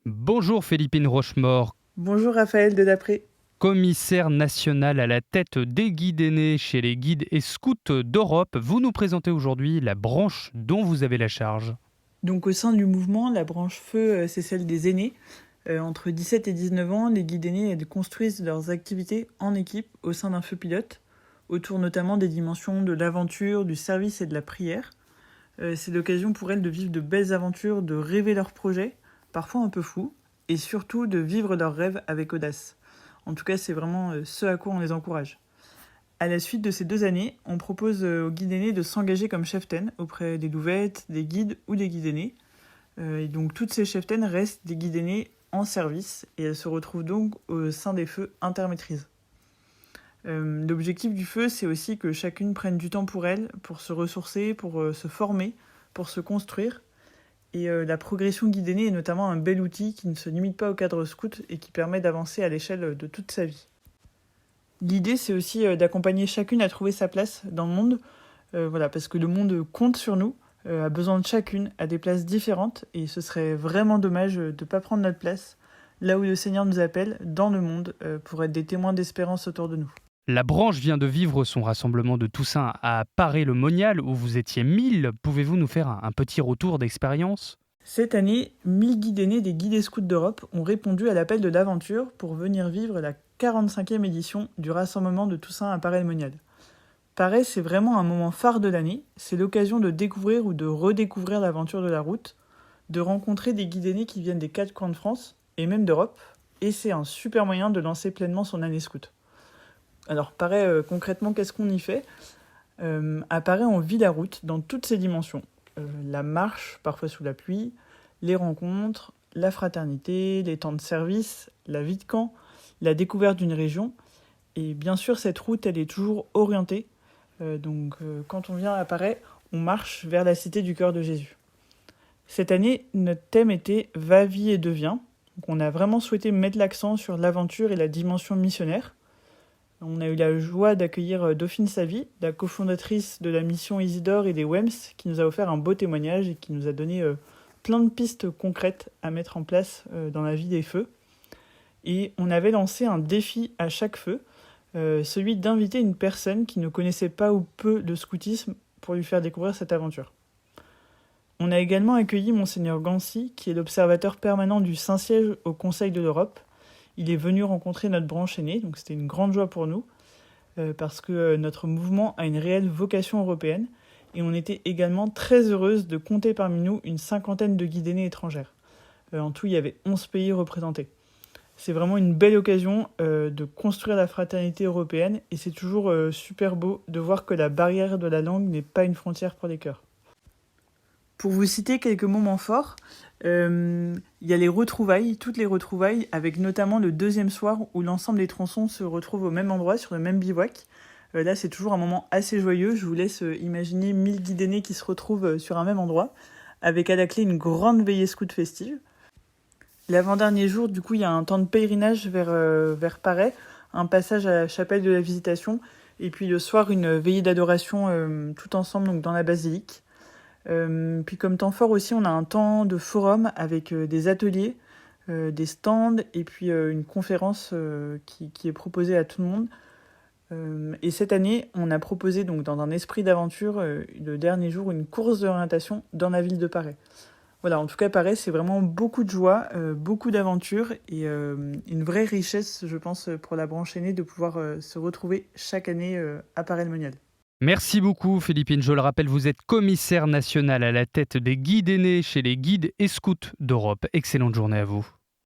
Bonjour Philippine Rochemort, Bonjour Raphaël Dedapré. commissaire national à la tête des guides aînés chez les guides et scouts d'Europe. Vous nous présentez aujourd'hui la branche dont vous avez la charge. Donc au sein du mouvement, la branche feu, c'est celle des aînés. Entre 17 et 19 ans, les guides aînés construisent leurs activités en équipe au sein d'un feu pilote, autour notamment des dimensions de l'aventure, du service et de la prière. C'est l'occasion pour elles de vivre de belles aventures, de rêver leurs projets, parfois un peu fous, et surtout de vivre leurs rêves avec audace. En tout cas, c'est vraiment ce à quoi on les encourage. À la suite de ces 2 années, on propose aux guides aînés de s'engager comme cheftaines auprès des louvettes, des guides ou des guides aînés. Et donc toutes ces cheftaines restent des guides aînés en service et elles se retrouvent donc au sein des feux intermaîtrises. L'objectif du feu, c'est aussi que chacune prenne du temps pour elle, pour se ressourcer, pour se former, pour se construire. Et la progression guide aîné est notamment un bel outil qui ne se limite pas au cadre scout et qui permet d'avancer à l'échelle de toute sa vie. L'idée, c'est aussi d'accompagner chacune à trouver sa place dans le monde, voilà, parce que le monde compte sur nous, a besoin de chacune, à des places différentes, et ce serait vraiment dommage de ne pas prendre notre place là où le Seigneur nous appelle, dans le monde, pour être des témoins d'espérance autour de nous. La branche vient de vivre son rassemblement de Toussaint à Paray-le-Monial où vous étiez 1000. Pouvez-vous nous faire un petit retour d'expérience ? Cette année, 1000 guides aînés des guides et scouts d'Europe ont répondu à l'appel de l'aventure pour venir vivre la 45e édition du rassemblement de Toussaint à Paray-le-Monial. Pareil, c'est vraiment un moment phare de l'année. C'est l'occasion de découvrir ou de redécouvrir l'aventure de la route, de rencontrer des guides aînés qui viennent des 4 coins de France et même d'Europe. Et c'est un super moyen de lancer pleinement son année scout. Alors, Pareil, concrètement, qu'est-ce qu'on y fait À Pareil, on vit la route dans toutes ses dimensions. La marche, parfois sous la pluie, les rencontres, la fraternité, les temps de service, la vie de camp, la découverte d'une région. Et bien sûr, cette route, elle est toujours orientée. Quand on vient à Paray, on marche vers la cité du cœur de Jésus. Cette année, notre thème était Va, vie et deviens. Donc on a vraiment souhaité mettre l'accent sur l'aventure et la dimension missionnaire. On a eu la joie d'accueillir Dauphine Savy, la cofondatrice de la mission Isidore et des WEMS, qui nous a offert un beau témoignage et qui nous a donné plein de pistes concrètes à mettre en place dans la vie des feux. Et on avait lancé un défi à chaque feu, celui d'inviter une personne qui ne connaissait pas ou peu le scoutisme pour lui faire découvrir cette aventure. On a également accueilli Monseigneur Gancy, qui est l'observateur permanent du Saint-Siège au Conseil de l'Europe. Il est venu rencontrer notre branche aînée, donc c'était une grande joie pour nous, parce que notre mouvement a une réelle vocation européenne, et on était également très heureuse de compter parmi nous une 50aine de guides aînés étrangères. En tout, il y avait 11 pays représentés. C'est vraiment une belle occasion de construire la fraternité européenne, et c'est toujours super beau de voir que la barrière de la langue n'est pas une frontière pour les cœurs. Pour vous citer quelques moments forts, il y a les retrouvailles, toutes les retrouvailles, avec notamment le deuxième soir où l'ensemble des tronçons se retrouvent au même endroit, sur le même bivouac. Là, c'est toujours un moment assez joyeux. Je vous laisse imaginer 1000 guides aînés qui se retrouvent sur un même endroit, avec à la clé une grande veillée scout festive. L'avant-dernier jour, du coup, il y a un temps de pèlerinage vers Paray, un passage à la chapelle de la Visitation, et puis le soir, une veillée d'adoration tout ensemble donc dans la basilique. Puis comme temps fort aussi, on a un temps de forum avec des ateliers, des stands, et puis une conférence qui est proposée à tout le monde. Et cette année, on a proposé donc dans un esprit d'aventure, le dernier jour, une course d'orientation dans la ville de Paray. Voilà, en tout cas, Paray, c'est vraiment beaucoup de joie, beaucoup d'aventures et une vraie richesse, je pense, pour la branche aînée de pouvoir se retrouver chaque année à Paray-le-Monial. Merci beaucoup Philippine. Je le rappelle, vous êtes commissaire national à la tête des guides aînés chez les guides et scouts d'Europe. Excellente journée à vous.